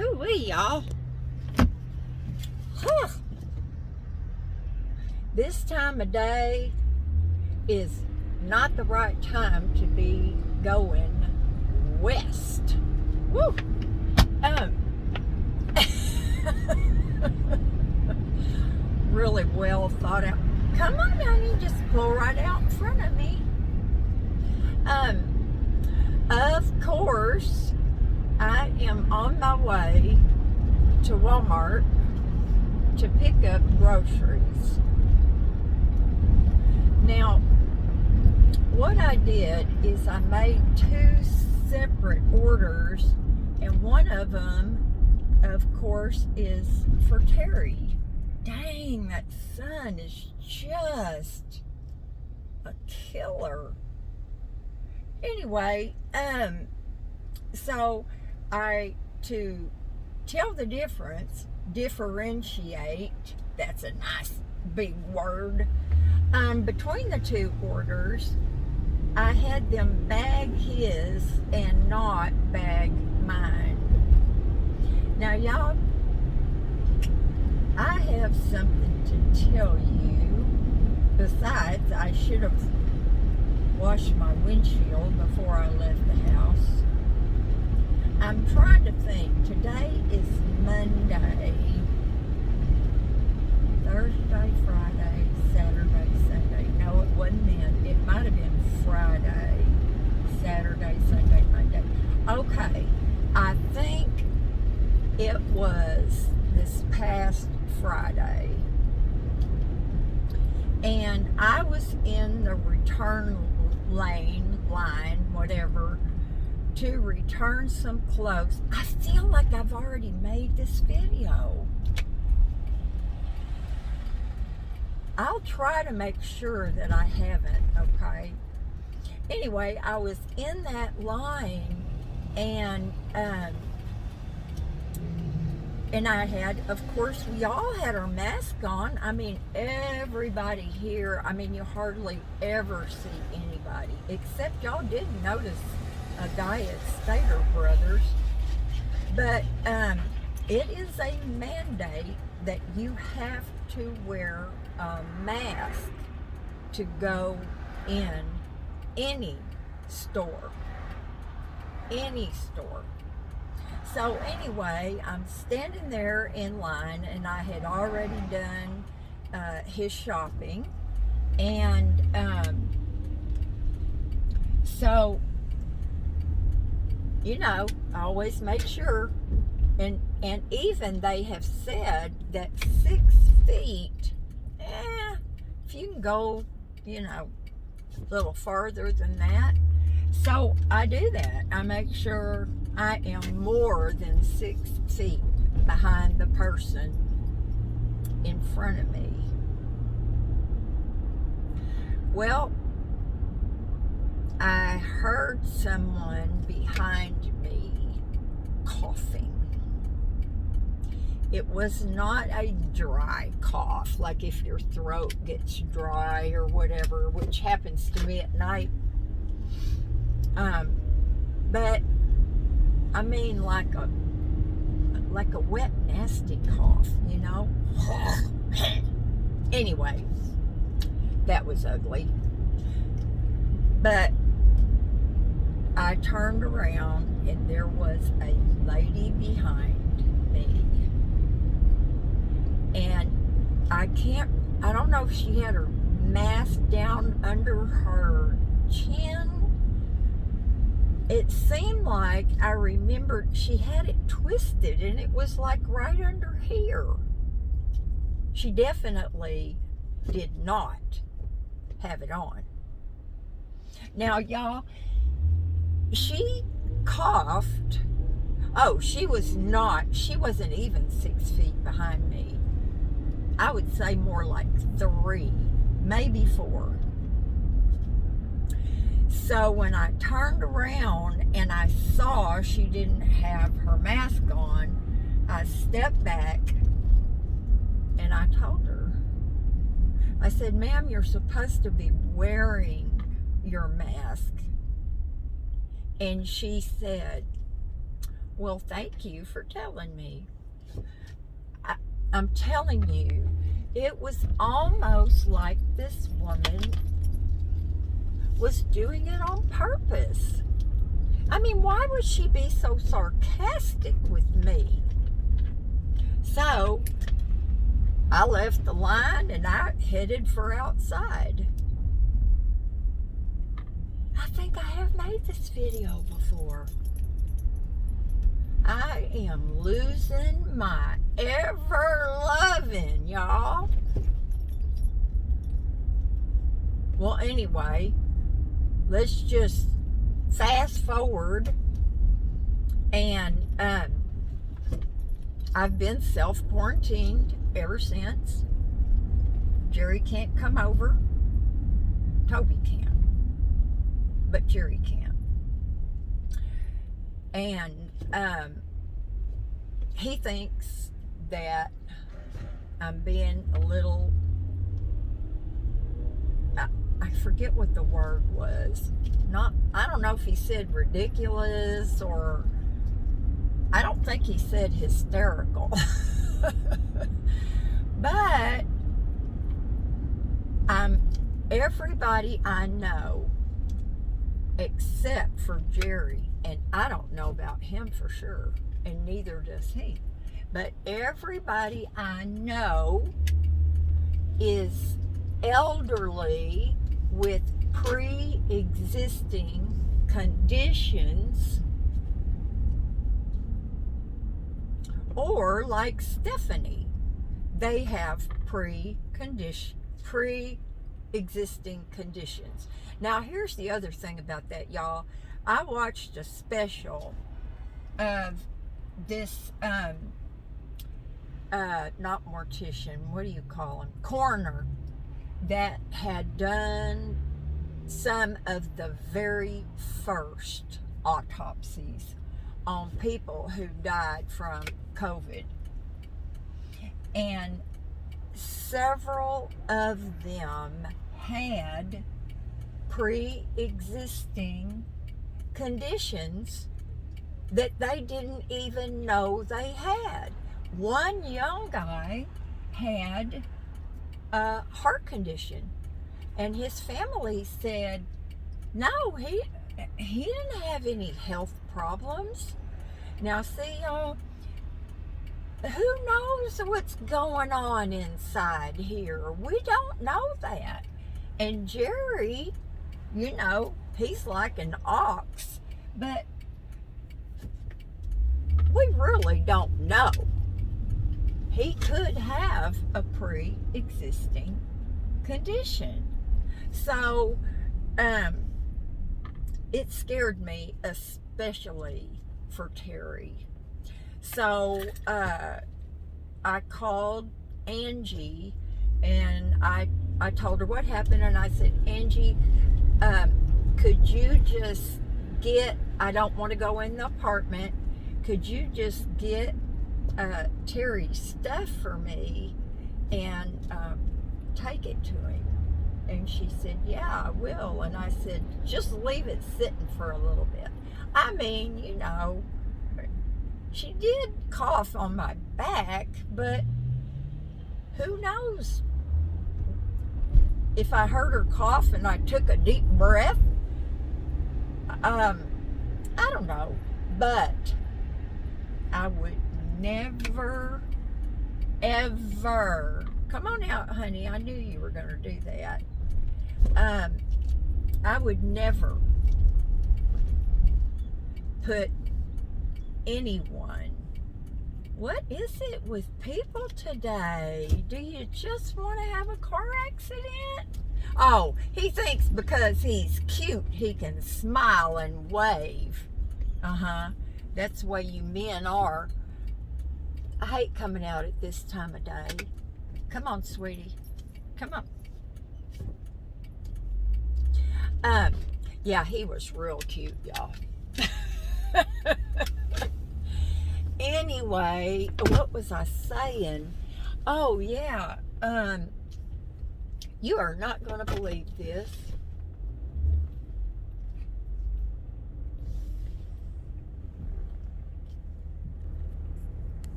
Ooh-wee, y'all. Huh. This time of day is not the right time to be going west. Woo! Really well thought out. Come on, honey, just pull right out in front of me. Of course, I am on my way to Walmart to pick up groceries. Now, what I did is I made two separate orders, and one of them, of course, is for Terry. Dang, that sun is just a killer. Anyway, so to tell the differentiate, that's a nice big word, between the two orders, I had them bag his and not bag mine. Now, y'all, I have something to tell you. Besides, I should have washed my windshield before I left the house. I'm trying to think. Today is Monday, Thursday, Friday, Saturday, Sunday. No, it wasn't then. It might have been Friday, Saturday, Sunday, Monday. Okay, I think it was this past Friday. And I was in the return line, whatever, to return some clothes. I feel like I've already made this video. I'll try to make sure that I haven't, okay? Anyway, I was in that line, and I had, of course, we all had our mask on. I mean, everybody here, I mean, you hardly ever see anybody, except y'all did notice a guy at Stater Brothers. But it is a mandate that you have to wear a mask to go in any store. Any store. So anyway, I'm standing there in line, and I had already done his shopping, and so, you know, I always make sure, and even they have said that 6 feet, if you can go, you know, a little farther than that. So I do that. I make sure I am more than 6 feet behind the person in front of me. Well, I heard someone behind me coughing. It was not a dry cough, like if your throat gets dry or whatever, which happens to me at night. But I mean, like a wet, nasty cough, you know? Anyway, that was ugly. But I turned around, and there was a lady behind me. And I don't know if she had her mask down under her chin. It seemed like I remembered she had it twisted, and it was like right under here. She definitely did not have it on. Now, y'all, she coughed. Oh, she wasn't even 6 feet behind me. I would say more like 3, maybe 4. So when I turned around and I saw she didn't have her mask on, I stepped back and I told her, I said, "Ma'am, you're supposed to be wearing your mask." And she said, Well, thank you for telling me. I, I'm telling you, it was almost like this woman was doing it on purpose. I mean, why would she be so sarcastic with me? So I left the line and I headed for outside. I think I have made this video before. I am losing my ever-loving, y'all. Well, anyway, let's just fast forward. And I've been self-quarantined ever since. Jerry can't come over. Toby can, but Jerry can't. And he thinks that I'm being a little, I forget what the word was. I don't know if he said ridiculous, or I don't think he said hysterical. But everybody I know, except for Jerry, and I don't know about him for sure, and neither does he, but everybody I know is elderly with pre-existing conditions, or like Stephanie, they have pre-existing conditions. Now, here's the other thing about that, y'all. I watched a special of this, not mortician, what do you call him? Coroner, that had done some of the very first autopsies on people who died from COVID. And several of them had pre-existing conditions that they didn't even know they had. One young guy had a heart condition, and his family said, no, he didn't have any health problems. Now, see, y'all, who knows what's going on inside here? We don't know that. And Jerry, you know, he's like an ox, but we really don't know. He could have a pre-existing condition. So, it scared me, especially for Terry. So, I called Angie, and I told her what happened, and I said, Angie, could you just get, I don't want to go in the apartment, could you just get Terry's stuff for me and take it to him? And she said, yeah, I will. And I said, just leave it sitting for a little bit. I mean, you know, she did cough on my back, but who knows? If I heard her cough and I took a deep breath, I don't know. But I would never, ever, come on out, honey, I knew you were going to do that. I would never put anyone. What is it with people today? Do you just want to have a car accident? Oh, he thinks because he's cute, he can smile and wave. That's the way you men are. I hate coming out at this time of day. Come on, sweetie. Come on. Yeah, he was real cute, y'all. Anyway, what was I saying? Oh, yeah. You are not going to believe this.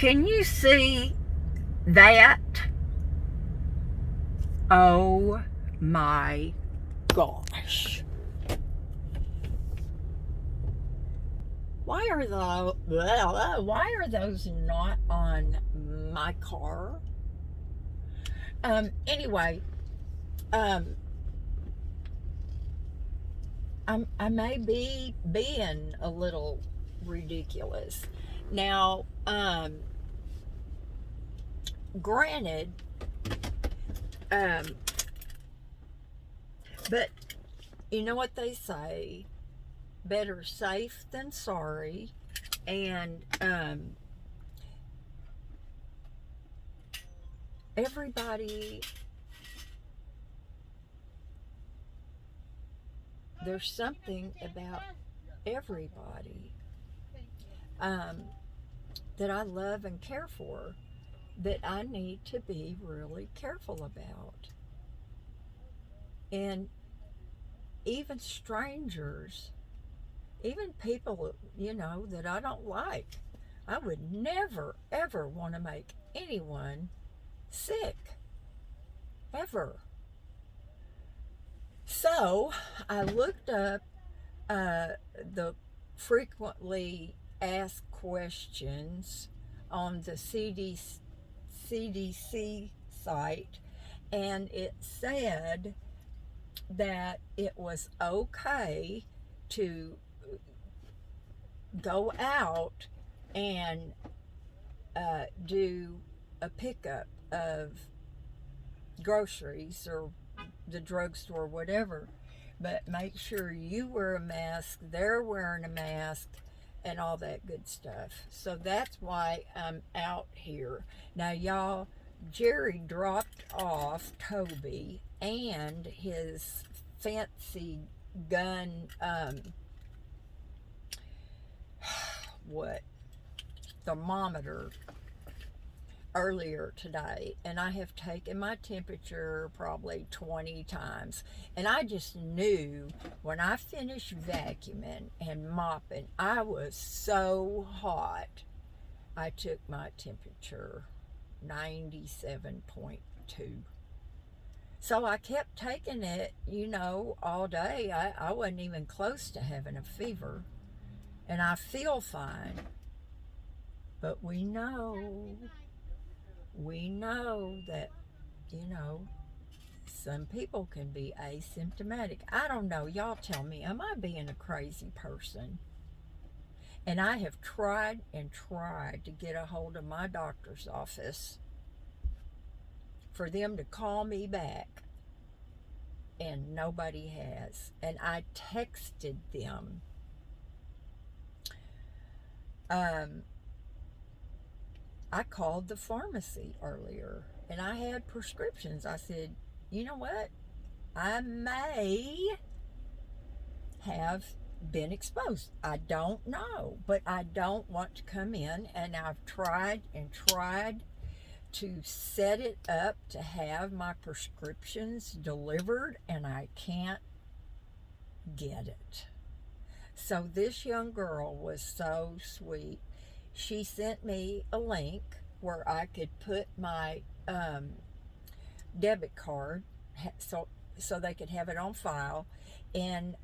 Can you see that? Oh my gosh. Why are those not on my car? Anyway, I may be being a little ridiculous. Now, granted, but you know what they say, better safe than sorry. And everybody, there's something about everybody that I love and care for that I need to be really careful about. And even strangers, even people, that I don't like, I would never, ever want to make anyone sick. Ever. So I looked up the frequently asked questions on the CDC site, and it said that it was okay to go out and do a pickup of groceries or the drugstore, whatever, but make sure you wear a mask, they're wearing a mask, and all that good stuff. So that's why I'm out here. Now, y'all, Jerry dropped off Toby and his fancy gun, thermometer earlier today, and I have taken my temperature probably 20 times, and I just knew when I finished vacuuming and mopping, I was so hot. I took my temperature 97.2. So I kept taking it, all day. I wasn't even close to having a fever, and I feel fine. But we know that, some people can be asymptomatic. I don't know. Y'all tell me, am I being a crazy person? And I have tried and tried to get a hold of my doctor's office for them to call me back, and nobody has. And I texted them. I called the pharmacy earlier, and I had prescriptions. I said, you know what? I may have been exposed. I don't know, but I don't want to come in, and I've tried and tried to set it up to have my prescriptions delivered, and I can't get it. So this young girl was so sweet. She sent me a link where I could put my debit card, so they could have it on file, and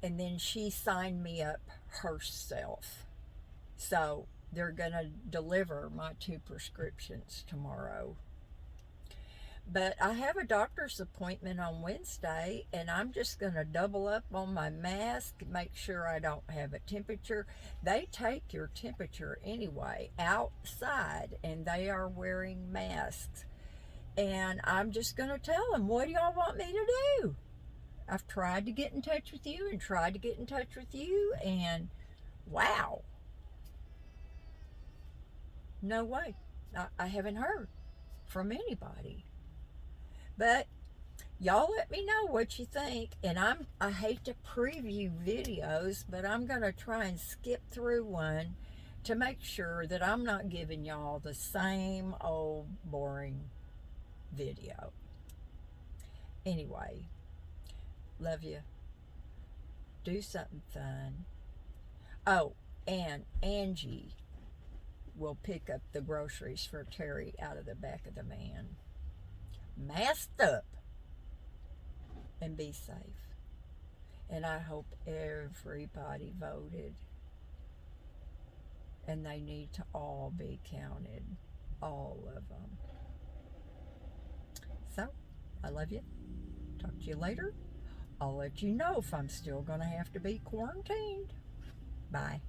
then she signed me up herself. So they're gonna deliver my 2 prescriptions tomorrow. But I have a doctor's appointment on Wednesday, and I'm just going to double up on my mask, make sure I don't have a temperature. They take your temperature anyway outside, and they are wearing masks. And I'm just going to tell them, what do y'all want me to do? I've tried to get in touch with you and tried to get in touch with you, and wow. No way. I haven't heard from anybody. But y'all let me know what you think. And I hate to preview videos, but I'm going to try and skip through one to make sure that I'm not giving y'all the same old boring video. Anyway, love you. Do something fun. Oh, and Angie will pick up the groceries for Terry out of the back of the van. Masked up and be safe. And I hope everybody voted. And they need to all be counted. All of them. So, I love you. Talk to you later. I'll let you know if I'm still going to have to be quarantined. Bye.